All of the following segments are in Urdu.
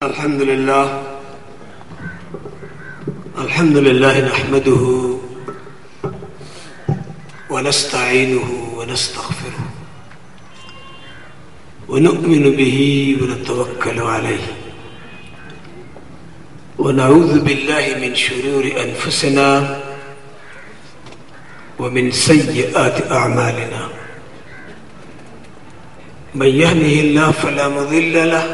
الحمد لله نحمده ونستعينه ونستغفره ونؤمن به ونتوكل عليه ونعوذ بالله من شرور أنفسنا ومن سيئات أعمالنا من يهده الله فلا مضل له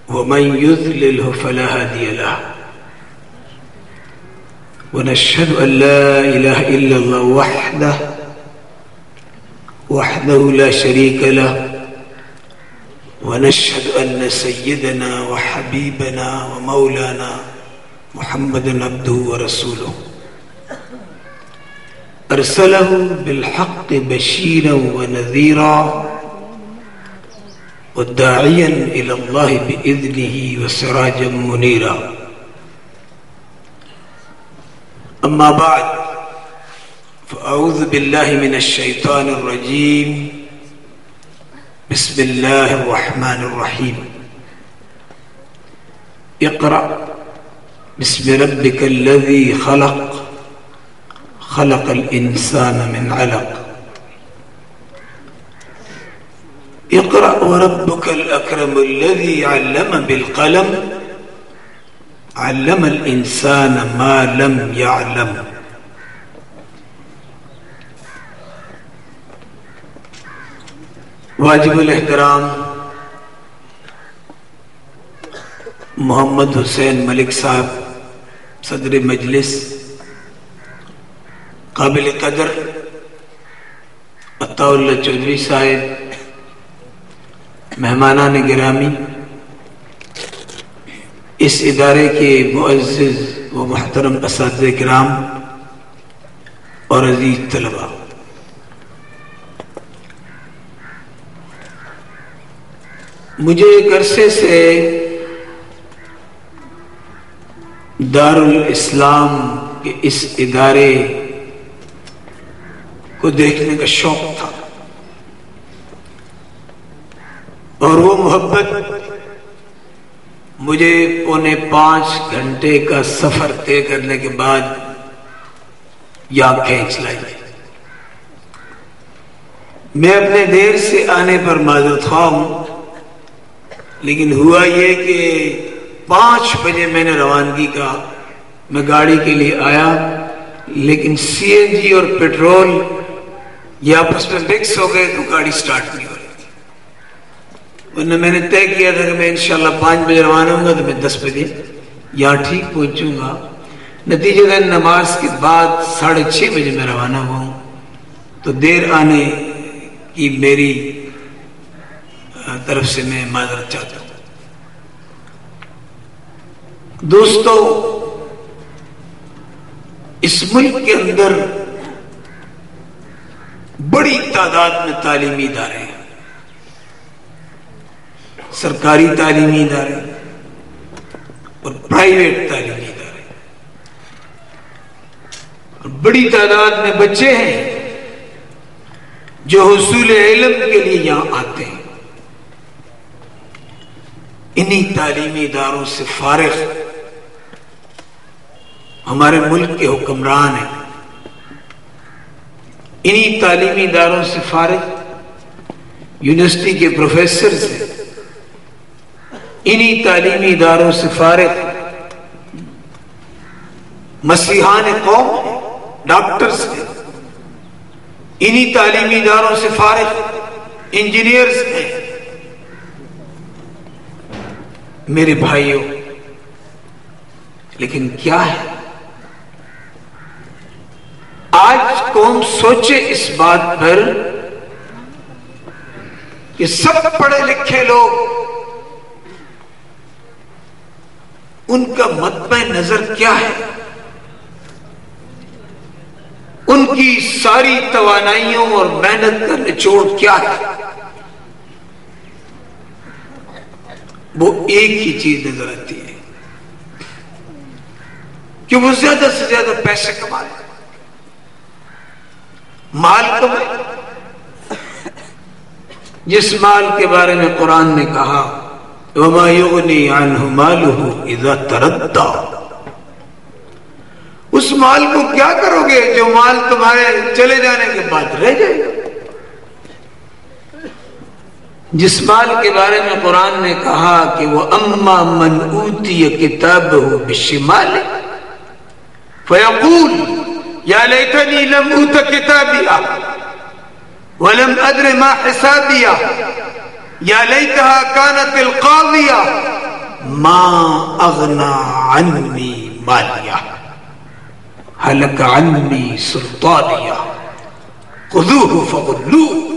ومن يضلله فلا هادي له ونشهد أن لا إله إلا الله وحده لا شريك له ونشهد أن سيدنا وحبيبنا ومولانا محمدا عبده ورسوله أرسله بالحق بشيرا ونذيرا وداعيا إلى الله بإذنه وسراجا منيرا أما بعد فأعوذ بالله من الشيطان الرجيم بسم الله الرحمن الرحيم اقرأ باسم ربك الذي خلق الإنسان من علق اقرأ وربك الأكرم الذي علم بالقلم علم الإنسان ما لم يعلم واجب الاحترام محمد حسین ملک صاحب صدر مجلس، قابل قدر عطا اللہ چودھری صاحب، مہمانان گرامی، اس ادارے کے معزز و محترم اساتذہ کرام اور عزیز طلباء، مجھے ایک عرصے سے دارالاسلام کے اس ادارے کو دیکھنے کا شوق تھا اور وہ محبت مجھے 4.5 گھنٹے کا سفر طے کرنے کے بعد یہاں کھینچ لائی۔ میں اپنے دیر سے آنے پر معذرت خواہ ہوں، لیکن ہوا یہ کہ 5 بجے میں نے روانگی کا، میں گاڑی کے لیے آیا، لیکن سی این جی اور پیٹرول یہ آپس میں مکس ہو گئے تو گاڑی سٹارٹ نہیں ہو رہی تھی، ورنہ میں نے طے کیا تھا کہ میں انشاءاللہ 5 بجے روانہ ہوں گا تو میں 10 بجے یہاں ٹھیک پہنچوں گا۔ نتیجہ نماز کے بعد 6:30 بجے میں روانہ ہوا ہوں، تو دیر آنے کی میری طرف سے میں معذرت چاہتا ہوں۔ دوستو، اس ملک کے اندر بڑی تعداد میں تعلیمی ادارے ہیں، سرکاری تعلیمی ادارے اور پرائیویٹ تعلیمی ادارے، اور بڑی تعداد میں بچے ہیں جو حصول علم کے لیے یہاں آتے ہیں۔ انہی تعلیمی اداروں سے فارغ ہمارے ملک کے حکمران ہیں، انہی تعلیمی اداروں سے فارغ یونیورسٹی کے پروفیسرز ہیں، انہی تعلیمی اداروں سے فارغ مسیحان قوم ہیں، ڈاکٹرز ہیں، انہی تعلیمی اداروں سے فارغ انجینئرز ہیں۔ میرے بھائیوں، لیکن کیا ہے آج قوم سوچے اس بات پر کہ سب پڑھے لکھے لوگ، ان کا مطمع نظر کیا ہے، ان کی ساری توانائیوں اور محنت کا نچوڑ کیا ہے؟ وہ ایک ہی چیز نظر آتی ہے کہ وہ زیادہ سے زیادہ پیسے کمائے، مال کمائے، جس مال کے بارے میں قرآن نے کہا وما یغنی عنہ مالہ اذا تردی، اس مال کو کیا کرو گے جو مال تمہارے چلے جانے کے بعد رہ جائے گا؟ جس مال کے بارے میں قرآن نے کہا کہ وہ اما من اوتی کتابہ بشمالہ فیقول یا لیتنی لم اوت کتابیہ ولم ادر ما حسابیہ یا لیتہا کانت القاضیہ ما اغنی عنی مالیہ ہلک عنی سلطانیہ خذوہ فغلوہ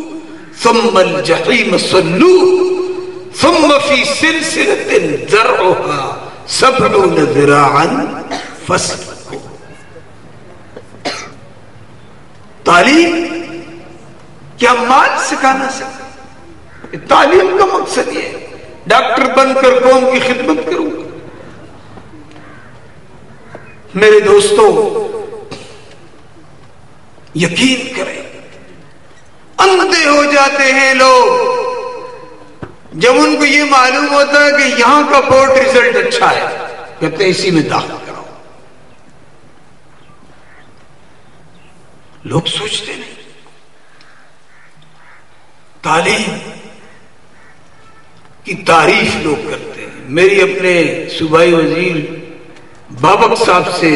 ثم الجحیم صلوہ ثم فی سلسلۃ ذرعها 70 ذراعا فاسلکوہ۔ تعلیم کیا مال سکھانا سکتا؟ تعلیم کا مقصد یہ ہے ڈاکٹر بن کر قوم کی خدمت کروں گا۔ میرے دوستو یقین کریں، اندھے ہو جاتے ہیں لوگ جب ان کو یہ معلوم ہوتا ہے کہ یہاں کا بورڈ ریزلٹ اچھا ہے، کہتے ہیں اسی میں داخل کراؤ۔ لوگ سوچتے نہیں تعلیم کی تعریف لوگ کرتے ہیں۔ میری اپنے صوبائی وزیر بابک صاحب سے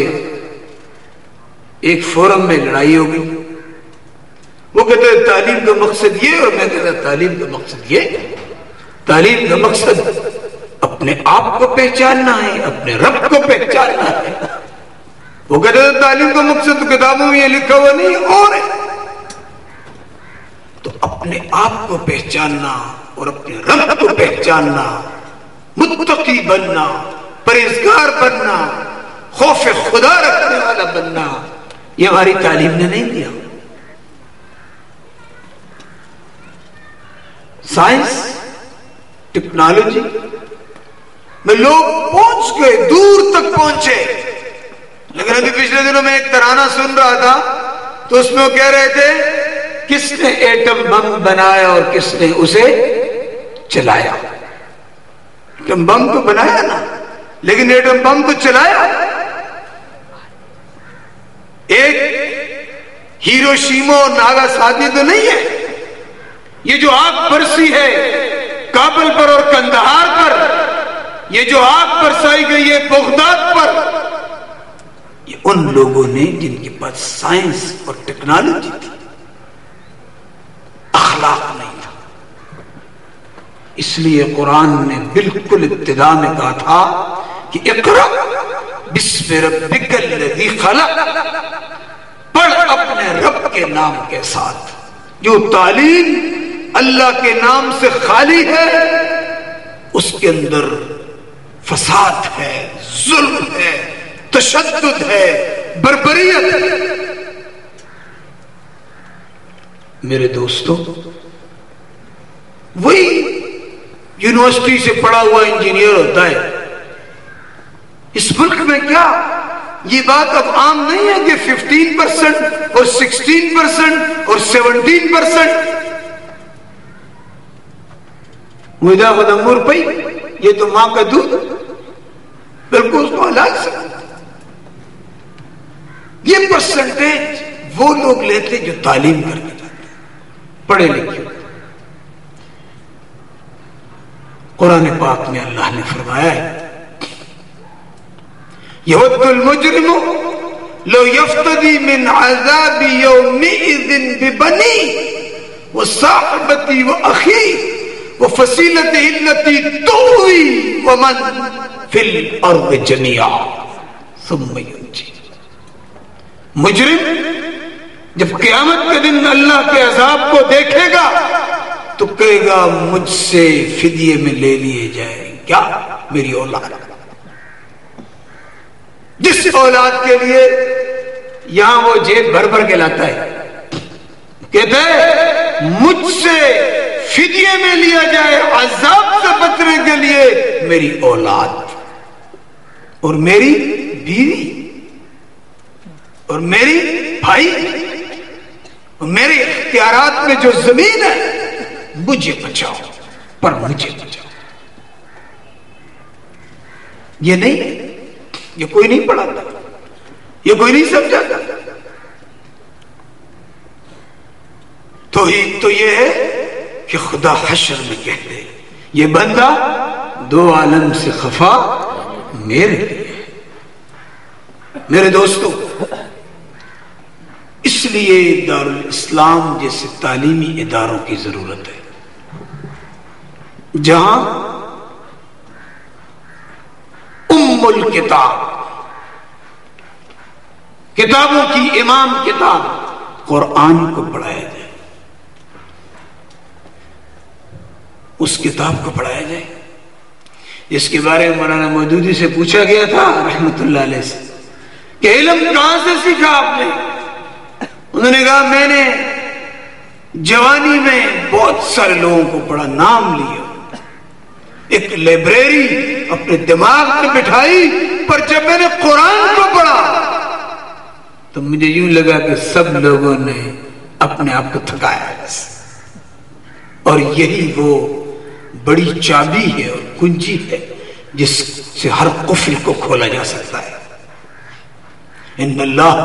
ایک فورم میں لڑائی ہو گئی، وہ کہتے ہیں تعلیم کا مقصد یہ، اور میں کہتا تعلیم کا مقصد یہ، تعلیم کا مقصد اپنے آپ کو پہچاننا ہے، اپنے رب کو پہچاننا ہے۔ وہ کہتے ہیں تعلیم کا مقصد تو کتابوں میں یہ لکھا ہوا نہیں اور ہے۔ تو اپنے آپ کو پہچاننا اور اپنے رب کو پہچاننا، متقی بننا، پرہیزگار بننا، خوف خدا رکھنے والا بننا، یہ ہماری تعلیم نے نہیں دیا۔ سائنس ٹیکنالوجی میں لوگ پہنچ گئے، دور تک پہنچے، لیکن ابھی پچھلے دنوں میں ایک ترانہ سن رہا تھا تو اس میں وہ کہہ رہے تھے کس نے ایٹم بم بنایا اور کس نے اسے چلایا۔ ایٹم بم تو بنایا نا، لیکن ایٹم بم تو چلایا۔ ایک ہیروشیما اور ناگاساکی تو نہیں ہے، یہ جو آگ برسی ہے کابل پر اور کندہار پر، یہ جو آگ برسائی گئی ہے بغداد پر، یہ ان لوگوں نے جن کے پاس سائنس اور ٹیکنالوجی تھی، اخلاق نہیں تھا۔ اس لیے قرآن نے بالکل ابتدا میں کہا تھا کہ اقرأ بسم ربک الذی خلق، پڑھ اپنے رب کے نام کے ساتھ۔ جو تعلیم اللہ کے نام سے خالی ہے اس کے اندر فساد ہے، ظلم ہے، تشدد ہے، بربریت ہے۔ میرے دوستو وہی یونیورسٹی سے پڑھا ہوا انجینئر ہوتا ہے۔ اس ملک میں کیا یہ بات اب عام نہیں ہے کہ 15% اور 16% اور 17%؟ ویدہ بدمور پئی، یہ تو ماں کا دودھ، بالکل اس کو حلال سمجھتے۔ یہ پرسنٹیج وہ لوگ لیتے جو تعلیم کرنے جاتے، پڑھے لکھے۔ قرآن پاک میں اللہ نے فرمایا ہے یود المجرم لو یفتدی من عذاب یومئذ ببنی وصاحبتی واخی وفصیلته التي تؤوی ومن فی الارض جميعا ثم ينجی۔ مجرم جب قیامت کے دن اللہ کے عذاب کو دیکھے گا تو کہے گا مجھ سے فدیے میں لے لیے جائیں کیا؟ میری اولاد، جس اولاد کے لیے یہاں وہ جیب بھر بھر کے لاتا ہے، کہتا ہے مجھ سے فدیے میں لیا جائے عذاب سے بچنے کے لیے میری اولاد اور میری بیوی اور میری بھائی اور میرے اختیارات میں جو زمین ہے، مجھے بچاؤ، پر مجھے بچاؤ۔ یہ نہیں، یہ کوئی نہیں پڑھاتا، یہ کوئی نہیں سمجھاتا. توحید تو یہ ہے کہ خدا حشر میں کہہ دے یہ بندہ دو عالم سے خفا میرے لیے. میرے دوستو، اس لیے دارالاسلام جیسے تعلیمی اداروں کی ضرورت ہے جہاں ام الکتاب، کتابوں کی امام کتاب قرآن کو پڑھایا جائے، اس کتاب کو پڑھایا جائے جس کے بارے میں مولانا مودودی سے پوچھا گیا تھا رحمت اللہ علیہ سے کہ علم کہاں سے سیکھا آپ نے؟ انہوں نے کہا میں نے جوانی میں بہت سارے لوگوں کو پڑھا، نام لیا، ایک لائبریری اپنے دماغ میں بٹھائی، پر جب میں نے قرآن کو پڑھا تو مجھے یوں لگا کہ سب لوگوں نے اپنے آپ کو تھکایا ہے. اور یہی وہ بڑی چابی ہے اور کنجی ہے جس سے ہر قفل کو کھولا جا سکتا ہے. ان اللہ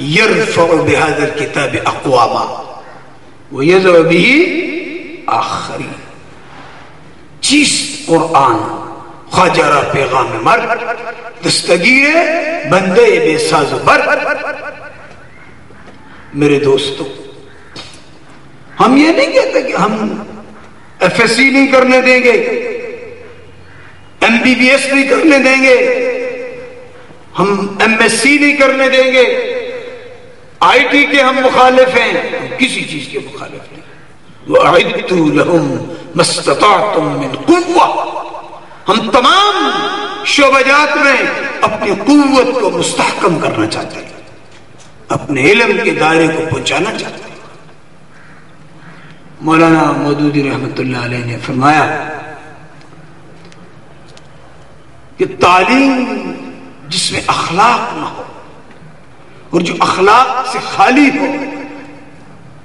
یرفع بہذا الکتاب اقواما ویذر به آخرین. چیز قرآن خواجہ پیغام مرد دستگیر بندے بے ساز و بر. میرے دوستو، ہم یہ نہیں کہتے کہ ہم ایف ایس سی نہیں کرنے دیں گے، ایم بی بی ایس نہیں کرنے دیں گے، ہم ایم ایس سی نہیں کرنے دیں گے، آئی ٹی کے ہم مخالف ہیں، ہم کسی چیز کے مخالف نہیں. وَأَعِدُّوا لَهُمْ مَا اسْتَطَعْتُم مِّن قُوَّةٍ. ہم تمام شعبجات میں اپنی قوت کو مستحکم کرنا چاہتے ہیں، اپنے علم کے دائرے کو پہنچانا چاہتے ہیں. مولانا مودودی رحمت اللہ علیہ نے فرمایا کہ تعلیم جس میں اخلاق نہ ہو اور جو اخلاق سے خالی ہو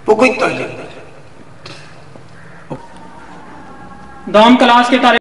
وہ کوئی تعلیم نہیں. دوم کلاس کے